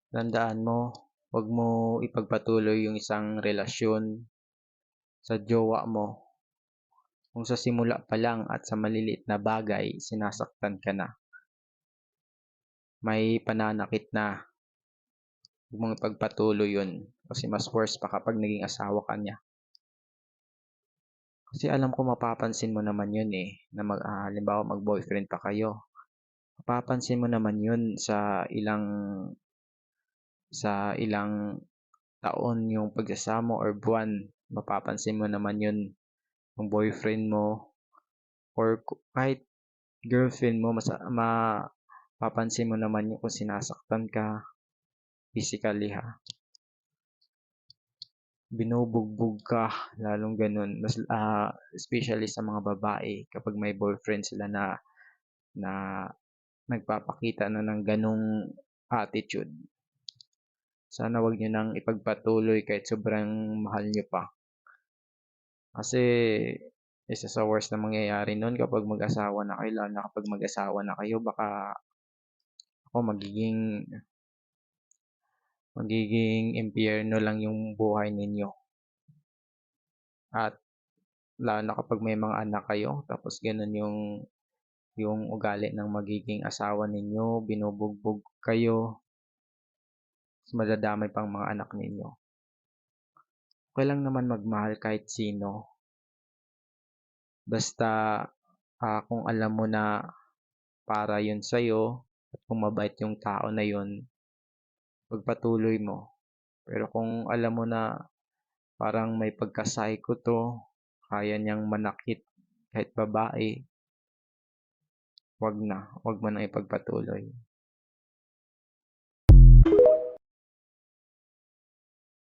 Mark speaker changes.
Speaker 1: Tandaan mo, 'wag mo ipagpatuloy yung isang relasyon sa jowa mo kung sa simula pa lang at sa maliliit na bagay sinasaktan ka na, may pananakit na. 'Wag mong ipagpatuloy yun kasi mas worse pa kapag naging asawa ka niya. Kasi alam ko mapapansin mo naman yun na halimbawa mag-boyfriend pa kayo. Mapapansin mo naman yun sa ilang taon yung pagsasama or buwan. Mapapansin mo naman yun ng boyfriend mo or kahit girlfriend mo, mapapansin mo naman yun kung sinasaktan ka physically binubugbog ka, lalong ganun. Especially sa mga babae kapag may boyfriend sila na nagpapakita na ng ganong attitude. Sana wag niyo nang ipagpatuloy kahit sobrang mahal niyo pa. Kasi isa sa worst na mangyayari nun kapag mag-asawa na kayo, lalo na kapag mag-asawa na kayo, baka ako magiging impyerno lang yung buhay ninyo. At lalo na kapag may mga anak kayo, tapos ganun yung ugali ng magiging asawa ninyo, binubugbog kayo, madadamay pang mga anak ninyo. Okay lang naman magmahal kahit sino. Basta kung alam mo na para yun sa'yo at kung mabait yung tao na yun, pagpatuloy mo. Pero kung alam mo na parang may pagka-psycho to, kaya niyang manakit kahit babae, wag mo na ipagpatuloy.